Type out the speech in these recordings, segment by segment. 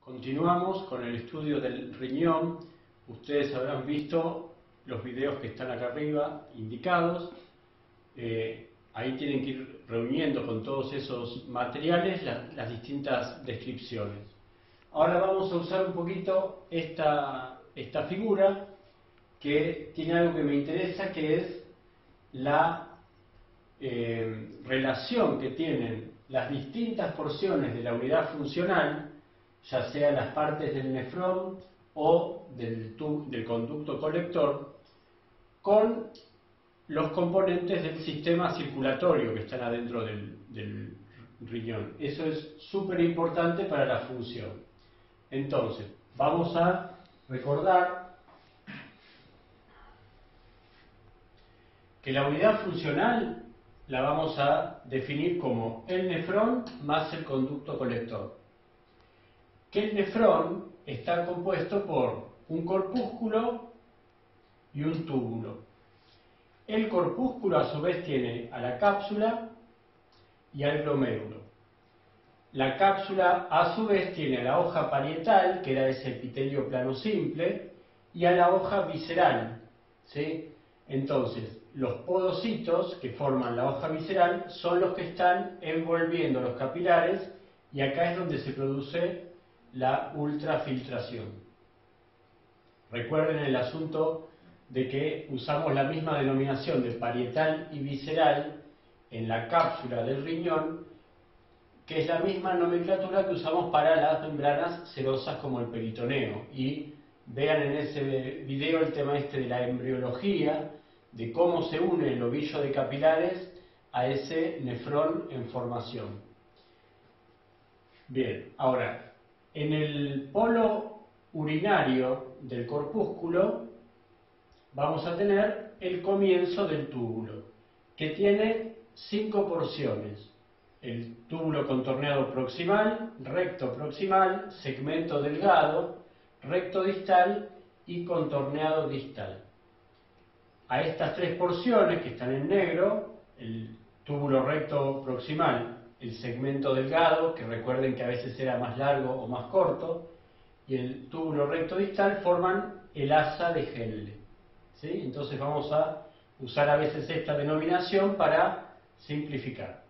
Continuamos con el estudio del riñón. Ustedes habrán visto los videos que están acá arriba indicados. Ahí tienen que ir reuniendo con todos esos materiales las distintas descripciones. Ahora vamos a usar un poquito esta figura que tiene algo que me interesa, que es la relación que tienen las distintas porciones de la unidad funcional, ya sea las partes del nefrón o del conducto colector, con los componentes del sistema circulatorio que están adentro del riñón. Eso es súper importante para la función. Entonces, vamos a recordar que la unidad funcional la vamos a definir como el nefrón más el conducto colector. Que el nefrón está compuesto por un corpúsculo y un túbulo. El corpúsculo a su vez tiene a la cápsula y al glomérulo. La cápsula a su vez tiene a la hoja parietal, que era ese epitelio plano simple, y a la hoja visceral, ¿sí? Entonces, los podocitos que forman la hoja visceral son los que están envolviendo los capilares, y acá es donde se produce la ultrafiltración. Recuerden el asunto de que usamos la misma denominación de parietal y visceral en la cápsula del riñón, que es la misma nomenclatura que usamos para las membranas serosas como el peritoneo. Y vean en ese video el tema este de la embriología, de cómo se une el ovillo de capilares a ese nefrón en formación. Bien, ahora, en el polo urinario del corpúsculo vamos a tener el comienzo del túbulo, que tiene 5 porciones: el túbulo contorneado proximal, recto proximal, segmento delgado, recto distal y contorneado distal. A estas 3 porciones que están en negro, el túbulo recto proximal, el segmento delgado, que recuerden que a veces era más largo o más corto, y el túbulo recto distal forman el asa de Henle, ¿sí? Entonces vamos a usar a veces esta denominación para simplificar.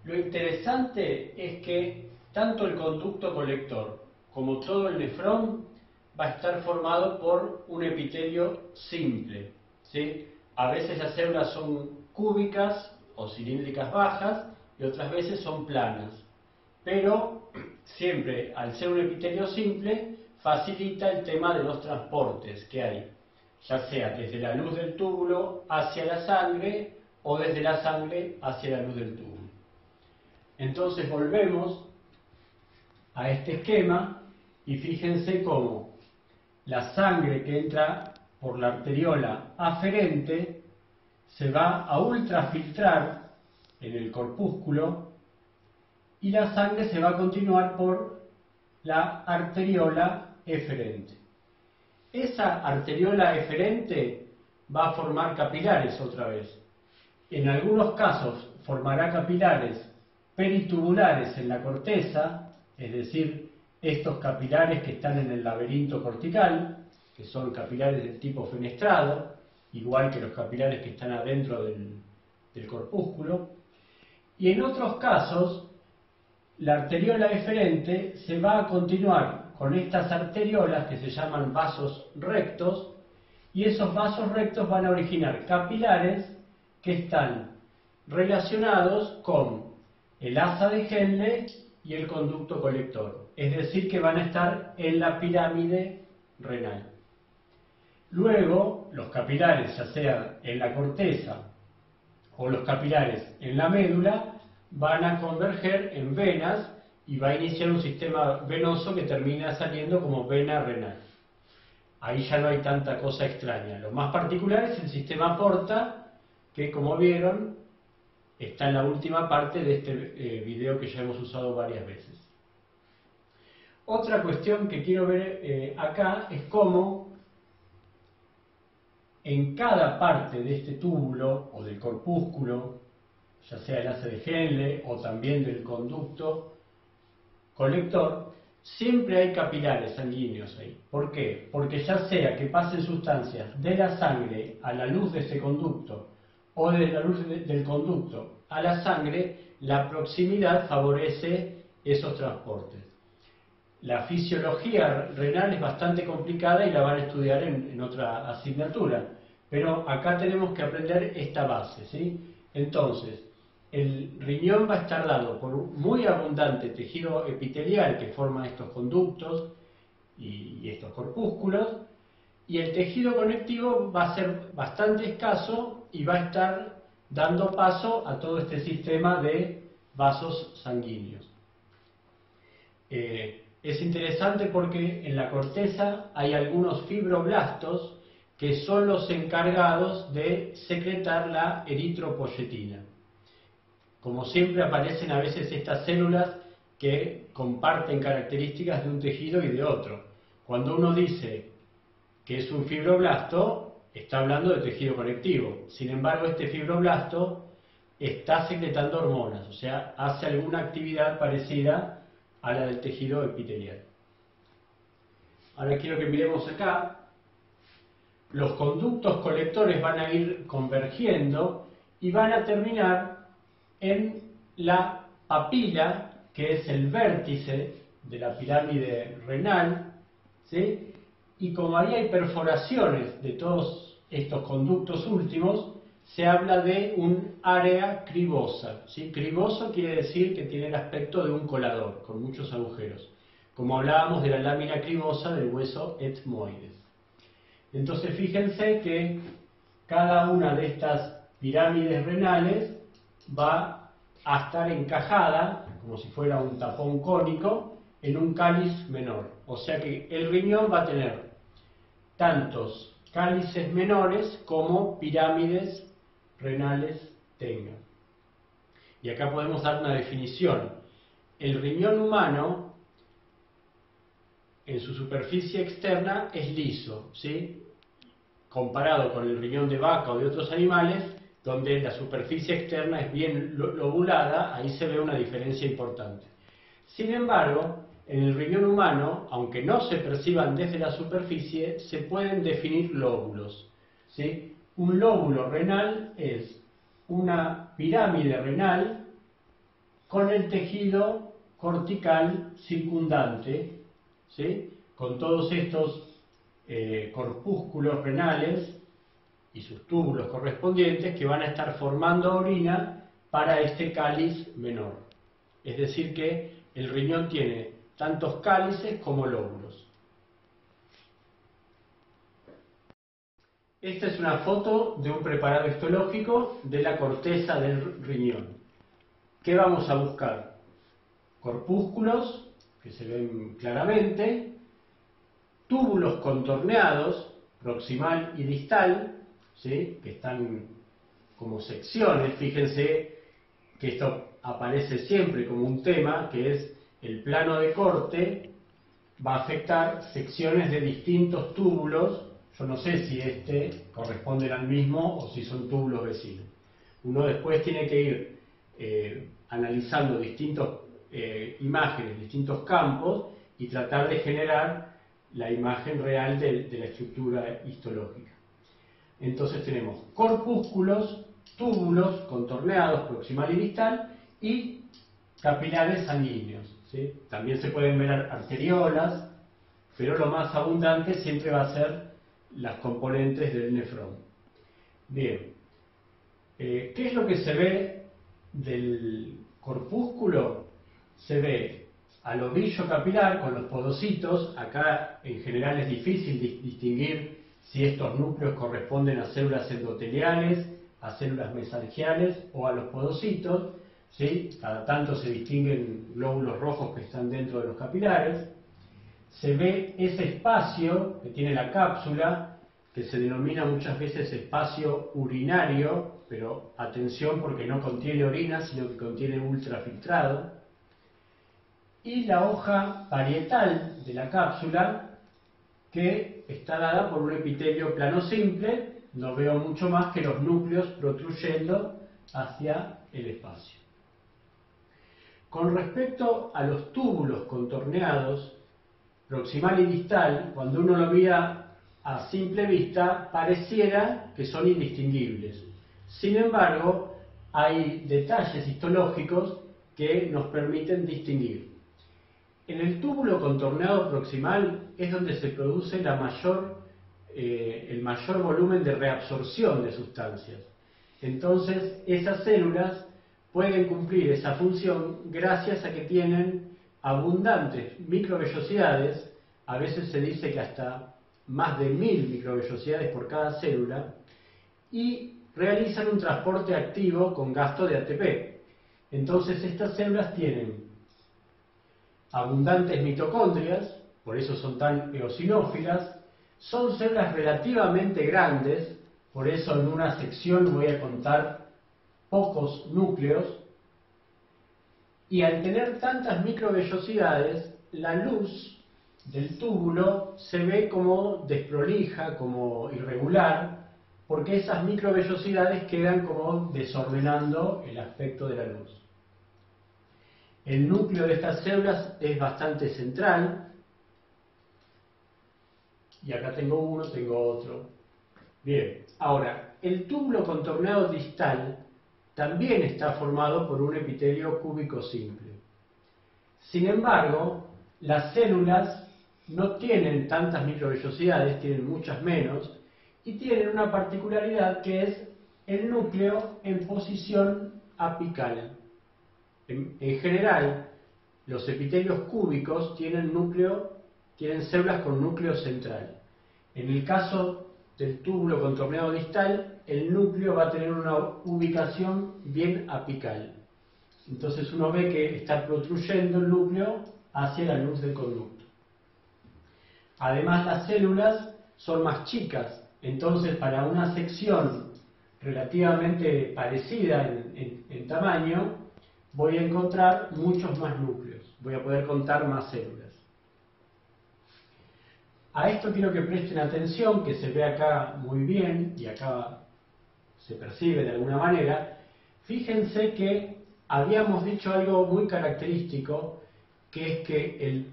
Lo interesante es que tanto el conducto colector como todo el nefrón va a estar formado por un epitelio simple, ¿sí? A veces las células son cúbicas o cilíndricas bajas y otras veces son planas, pero siempre, al ser un epitelio simple, facilita el tema de los transportes que hay, ya sea desde la luz del túbulo hacia la sangre o desde la sangre hacia la luz del túbulo. Entonces volvemos a este esquema y fíjense cómo la sangre que entra por la arteriola aferente se va a ultrafiltrar en el corpúsculo y la sangre se va a continuar por la arteriola eferente. Esa arteriola eferente va a formar capilares otra vez. En algunos casos formará capilares peritubulares en la corteza, es decir, estos capilares que están en el laberinto cortical, que son capilares de tipo fenestrado, igual que los capilares que están adentro del corpúsculo. Y en otros casos, la arteriola eferente se va a continuar con estas arteriolas que se llaman vasos rectos, y esos vasos rectos van a originar capilares que están relacionados con el asa de Henle y el conducto colector, es decir, que van a estar en la pirámide renal. Luego, los capilares, ya sea en la corteza o los capilares en la médula, van a converger en venas y va a iniciar un sistema venoso que termina saliendo como vena renal. Ahí ya no hay tanta cosa extraña. Lo más particular es el sistema porta, que como vieron está en la última parte de este video que ya hemos usado varias veces. Otra cuestión que quiero ver acá es cómo en cada parte de este túbulo o del corpúsculo, ya sea el asa de Henle o también del conducto colector, siempre hay capilares sanguíneos ahí. ¿Por qué? Porque ya sea que pasen sustancias de la sangre a la luz de ese conducto o de la luz del conducto a la sangre, la proximidad favorece esos transportes. La fisiología renal es bastante complicada y la van a estudiar en otra asignatura, pero acá tenemos que aprender esta base, ¿sí? Entonces, el riñón va a estar dado por un muy abundante tejido epitelial que forma estos conductos y estos corpúsculos, y el tejido conectivo va a ser bastante escaso y va a estar dando paso a todo este sistema de vasos sanguíneos. Es interesante porque en la corteza hay algunos fibroblastos que son los encargados de secretar la eritropoyetina. Como siempre aparecen a veces estas células que comparten características de un tejido y de otro. Cuando uno dice que es un fibroblasto, está hablando de tejido conectivo. Sin embargo, este fibroblasto está secretando hormonas, o sea, hace alguna actividad parecida a la del tejido epitelial. Ahora quiero que miremos acá. Los conductos colectores van a ir convergiendo y van a terminar en la papila, que es el vértice de la pirámide renal, ¿sí? Y como ahí hay perforaciones de todos estos conductos últimos, se habla de un área cribosa, ¿sí? Criboso quiere decir que tiene el aspecto de un colador, con muchos agujeros, como hablábamos de la lámina cribosa del hueso etmoides. Entonces fíjense que cada una de estas pirámides renales va a estar encajada, como si fuera un tapón cónico, en un cáliz menor. O sea que el riñón va a tener tantos cálices menores como pirámides renales tengan. Y acá podemos dar una definición. El riñón humano, en su superficie externa, es liso, ¿sí? Comparado con el riñón de vaca o de otros animales, donde la superficie externa es bien lobulada, ahí se ve una diferencia importante. Sin embargo, en el riñón humano, aunque no se perciban desde la superficie, se pueden definir lóbulos, ¿sí? Un lóbulo renal es una pirámide renal con el tejido cortical circundante, ¿sí? Con todos estos corpúsculos renales y sus túbulos correspondientes que van a estar formando orina para este cáliz menor. Es decir que el riñón tiene tantos cálices como lóbulos. Esta es una foto de un preparado histológico de la corteza del riñón. ¿Qué vamos a buscar? Corpúsculos, que se ven claramente, túbulos contorneados, proximal y distal, ¿sí? Que están como secciones. Fíjense que esto aparece siempre como un tema, que es el plano de corte va a afectar secciones de distintos túbulos. Yo no sé si este corresponde al mismo o si son túbulos vecinos. Uno después tiene que ir analizando distintas imágenes, distintos campos y tratar de generar la imagen real de la estructura histológica. Entonces tenemos corpúsculos, túbulos contorneados, proximal y distal, y capilares sanguíneos, ¿sí? También se pueden ver arteriolas, pero lo más abundante siempre va a ser las componentes del nefrón. Bien, ¿qué es lo que se ve del corpúsculo? Se ve al ovillo capilar con los podocitos. Acá en general es difícil distinguir si estos núcleos corresponden a células endoteliales, a células mesangiales o a los podocitos, ¿sí? Cada tanto se distinguen glóbulos rojos que están dentro de los capilares. Se ve ese espacio que tiene la cápsula, que se denomina muchas veces espacio urinario, pero atención porque no contiene orina, sino que contiene ultrafiltrado. Y la hoja parietal de la cápsula, que está dada por un epitelio plano simple. No veo mucho más que los núcleos protruyendo hacia el espacio. Con respecto a los túbulos contorneados, proximal y distal, cuando uno lo mira a simple vista, pareciera que son indistinguibles. Sin embargo, hay detalles histológicos que nos permiten distinguir. En el túbulo contorneado proximal es donde se produce el mayor volumen de reabsorción de sustancias. Entonces, esas células pueden cumplir esa función gracias a que tienen abundantes microvellosidades, a veces se dice que hasta más de 1000 microvellosidades por cada célula, y realizan un transporte activo con gasto de ATP. Entonces estas células tienen abundantes mitocondrias, por eso son tan eosinófilas, son células relativamente grandes, por eso en una sección voy a contar pocos núcleos, y al tener tantas microvellosidades, la luz del túbulo se ve como desprolija, como irregular, porque esas microvellosidades quedan como desordenando el aspecto de la luz. El núcleo de estas células es bastante central, y acá tengo uno, tengo otro. Bien, ahora, el túbulo contorneado distal también está formado por un epitelio cúbico simple. Sin embargo, las células no tienen tantas microvellosidades, tienen muchas menos, y tienen una particularidad que es el núcleo en posición apical. En general, los epitelios cúbicos tienen células con núcleo central. En el caso del túbulo contorneado distal, el núcleo va a tener una ubicación bien apical. Entonces uno ve que está protruyendo el núcleo hacia la luz del conducto. Además, las células son más chicas, entonces para una sección relativamente parecida en tamaño, voy a encontrar muchos más núcleos, voy a poder contar más células. A esto quiero que presten atención, que se ve acá muy bien, y acá se percibe de alguna manera. Fíjense que habíamos dicho algo muy característico, que es que el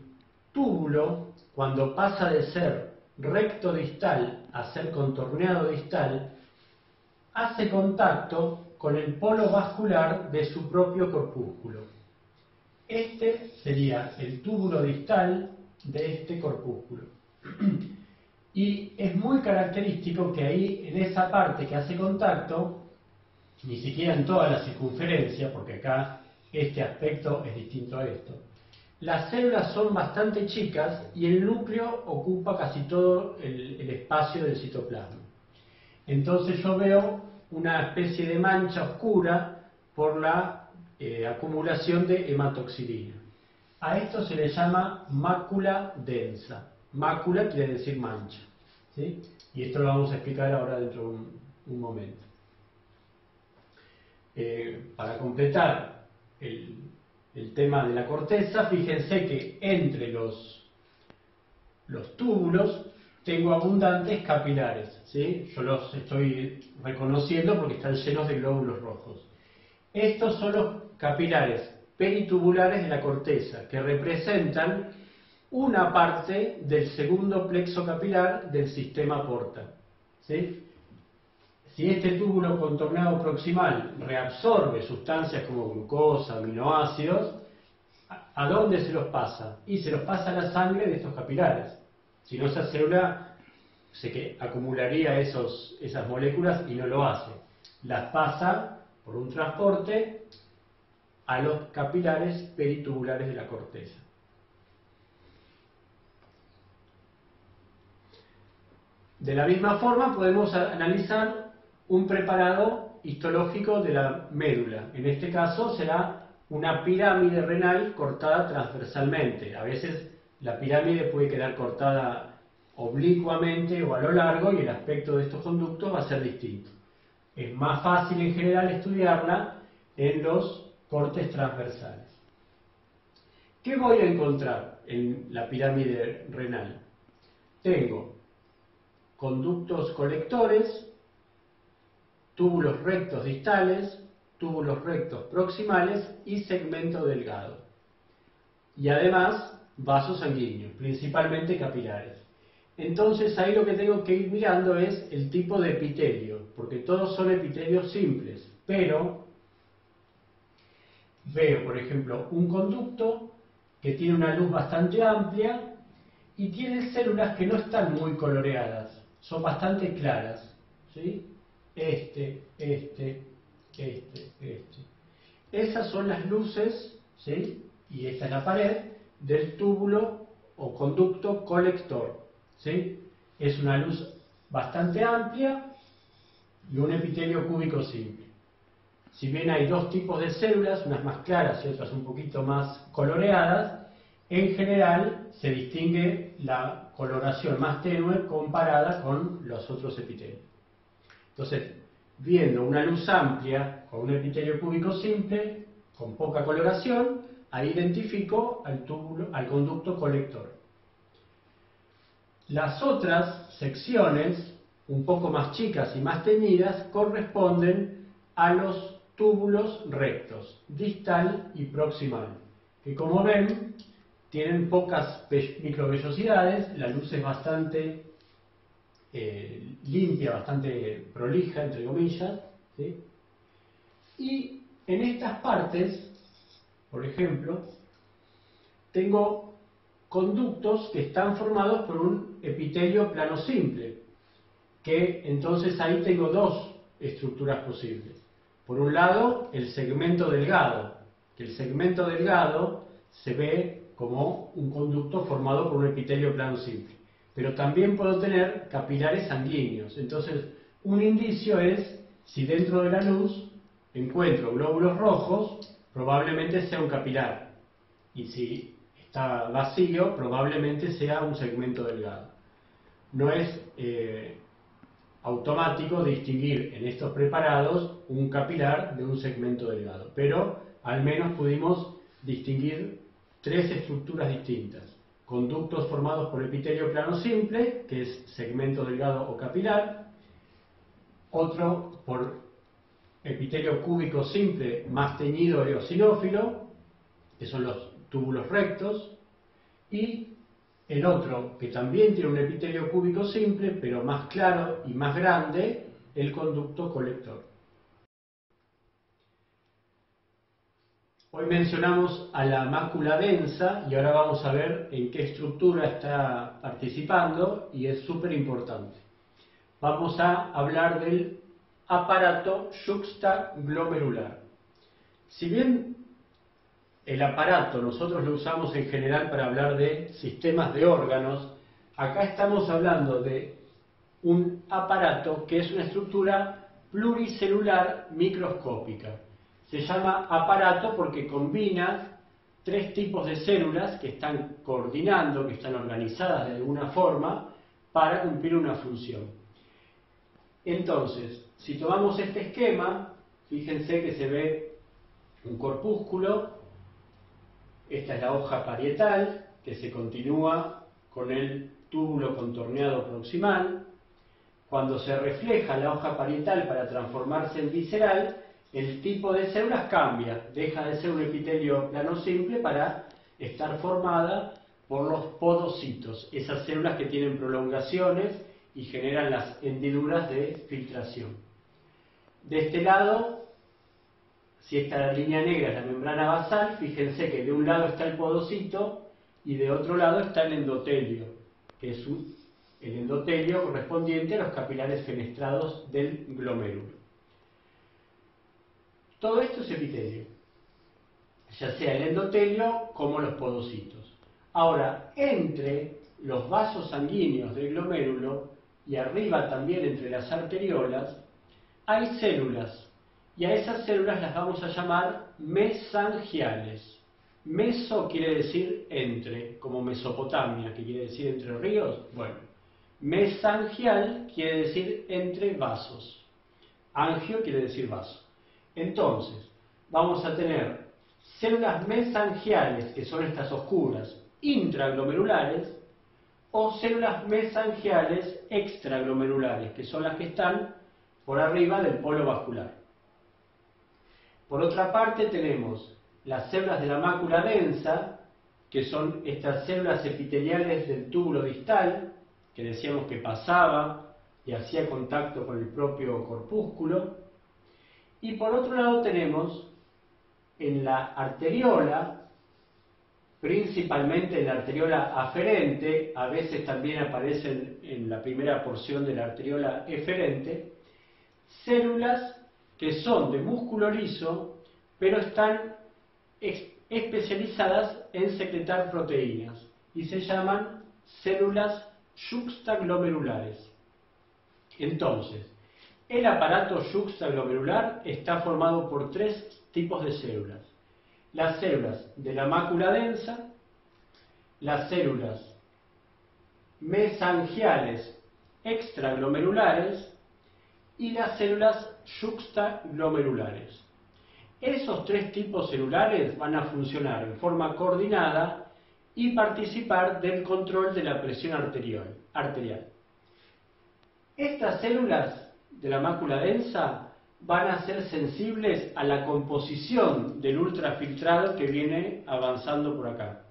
túbulo, cuando pasa de ser recto distal a ser contorneado distal, hace contacto con el polo vascular de su propio corpúsculo. Este sería el túbulo distal de este corpúsculo. Y es muy característico que ahí, en esa parte que hace contacto, ni siquiera en toda la circunferencia, porque acá este aspecto es distinto a esto, las células son bastante chicas y el núcleo ocupa casi todo el espacio del citoplasma. Entonces yo veo una especie de mancha oscura por la acumulación de hematoxilina. A esto se le llama mácula densa. Mácula quiere decir mancha, ¿sí? Y esto lo vamos a explicar ahora dentro de un momento. Para completar el tema de la corteza, fíjense que entre los túbulos tengo abundantes capilares, ¿sí? Yo los estoy reconociendo porque están llenos de glóbulos rojos. Estos son los capilares peritubulares de la corteza, que representan una parte del segundo plexo capilar del sistema porta, ¿sí? Si este túbulo contorneado proximal reabsorbe sustancias como glucosa, aminoácidos, ¿a dónde se los pasa? Y se los pasa a la sangre de estos capilares. Si no, esa célula acumularía esas moléculas y no lo hace. Las pasa por un transporte a los capilares peritubulares de la corteza. De la misma forma podemos analizar un preparado histológico de la médula. En este caso será una pirámide renal cortada transversalmente. A veces la pirámide puede quedar cortada oblicuamente o a lo largo y el aspecto de estos conductos va a ser distinto. Es más fácil en general estudiarla en los cortes transversales. ¿Qué voy a encontrar en la pirámide renal? Tengo conductos colectores, túbulos rectos distales, túbulos rectos proximales y segmento delgado. Y además, vasos sanguíneos, principalmente capilares. Entonces ahí lo que tengo que ir mirando es el tipo de epitelio, porque todos son epitelios simples, pero veo, por ejemplo, un conducto que tiene una luz bastante amplia y tiene células que no están muy coloreadas, son bastante claras, ¿sí? Esas son las luces, ¿sí? Y esta es la pared del túbulo o conducto colector, ¿sí? Es una luz bastante amplia y un epitelio cúbico simple. Si bien hay dos tipos de células, unas más claras y otras un poquito más coloreadas, en general se distingue la coloración más tenue comparada con los otros epitelios. Entonces, viendo una luz amplia con un epitelio cúbico simple, con poca coloración, ahí identifico al conducto colector. Las otras secciones, un poco más chicas y más teñidas, corresponden a los túbulos rectos, distal y proximal, que como ven, tienen pocas microvellosidades, la luz es bastante limpia, bastante prolija, entre comillas, ¿sí? Y en estas partes, por ejemplo, tengo conductos que están formados por un epitelio plano simple, que entonces ahí tengo dos estructuras posibles. Por un lado, el segmento delgado, que el segmento delgado se ve como un conducto formado por un epitelio plano simple. Pero también puedo tener capilares sanguíneos. Entonces, un indicio es, si dentro de la luz encuentro glóbulos rojos, probablemente sea un capilar. Y si está vacío, probablemente sea un segmento delgado. No es automático distinguir en estos preparados un capilar de un segmento delgado, pero al menos pudimos distinguir tres estructuras distintas: conductos formados por epitelio plano simple, que es segmento delgado o capilar; otro por epitelio cúbico simple más teñido eosinófilo, que son los túbulos rectos; y el otro, que también tiene un epitelio cúbico simple, pero más claro y más grande, el conducto colector. Hoy mencionamos a la mácula densa y ahora vamos a ver en qué estructura está participando, y es súper importante. Vamos a hablar del aparato yuxtaglomerular. Si bien el aparato nosotros lo usamos en general para hablar de sistemas de órganos, acá estamos hablando de un aparato que es una estructura pluricelular microscópica. Se llama aparato porque combina tres tipos de células que están coordinando, que están organizadas de alguna forma para cumplir una función. Entonces, si tomamos este esquema, fíjense que se ve un corpúsculo. Esta es la hoja parietal, que se continúa con el túbulo contorneado proximal. Cuando se refleja la hoja parietal para transformarse en visceral, el tipo de células cambia, deja de ser un epitelio plano simple para estar formada por los podocitos, esas células que tienen prolongaciones y generan las hendiduras de filtración. De este lado, si esta línea negra es la membrana basal, fíjense que de un lado está el podocito y de otro lado está el endotelio, que es el endotelio correspondiente a los capilares fenestrados del glomérulo. Todo esto es epitelio, ya sea el endotelio como los podocitos. Ahora, entre los vasos sanguíneos del glomérulo y arriba también entre las arteriolas, hay células. Y a esas células las vamos a llamar mesangiales. Meso quiere decir entre, como Mesopotamia, que quiere decir entre ríos. Bueno, mesangial quiere decir entre vasos. Angio quiere decir vaso. Entonces, vamos a tener células mesangiales, que son estas oscuras, intraglomerulares, o células mesangiales extraglomerulares, que son las que están por arriba del polo vascular. Por otra parte tenemos las células de la mácula densa, que son estas células epiteliales del túbulo distal, que decíamos que pasaba y hacía contacto con el propio corpúsculo. Y por otro lado tenemos en la arteriola, principalmente en la arteriola aferente, a veces también aparecen en la primera porción de la arteriola eferente, células que son de músculo liso, pero están especializadas en secretar proteínas y se llaman células yuxtaglomerulares. Entonces, el aparato yuxtaglomerular está formado por tres tipos de células: las células de la mácula densa, las células mesangiales extraglomerulares y las células yuxtaglomerulares. Esos tres tipos celulares van a funcionar en forma coordinada y participar del control de la presión arterial. Estas células de la mácula densa van a ser sensibles a la composición del ultrafiltrado que viene avanzando por acá.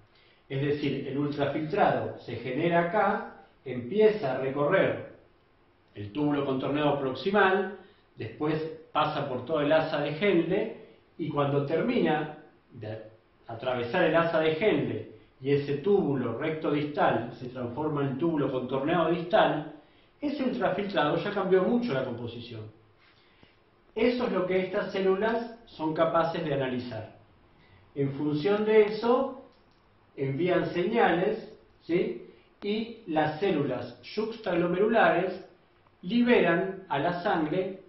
Es decir, el ultrafiltrado se genera acá, empieza a recorrer el túbulo contorneado proximal, después pasa por todo el asa de Henle, y cuando termina de atravesar el asa de Henle y ese túbulo recto distal se transforma en túbulo contorneado distal, ese ultrafiltrado ya cambió mucho la composición. Eso es lo que estas células son capaces de analizar. En función de eso, envían señales, ¿sí? Y las células yuxtaglomerulares liberan a la sangre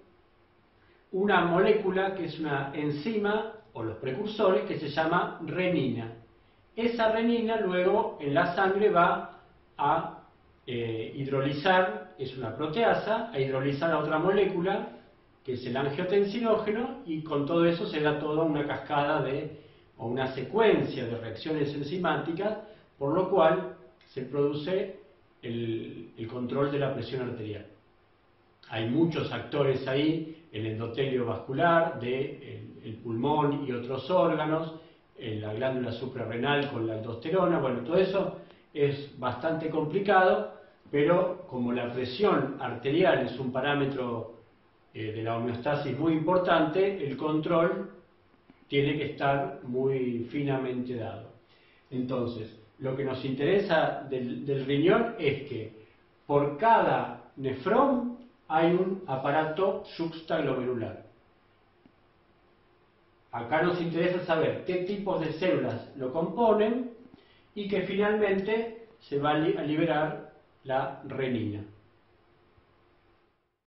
una molécula que es una enzima, o los precursores, que se llama renina. Esa renina luego en la sangre va a hidrolizar, es una proteasa, a hidrolizar a otra molécula, que es el angiotensinógeno, y con todo eso se da toda una cascada o una secuencia de reacciones enzimáticas, por lo cual se produce el control de la presión arterial. Hay muchos actores ahí: el endotelio vascular, el pulmón y otros órganos, la glándula suprarrenal con la aldosterona. Bueno, todo eso es bastante complicado, pero como la presión arterial es un parámetro de la homeostasis muy importante, el control tiene que estar muy finamente dado. Entonces, lo que nos interesa del riñón es que por cada nefrón hay un aparato yuxtaglomerular. Acá nos interesa saber qué tipos de células lo componen y que finalmente se va a liberar la renina.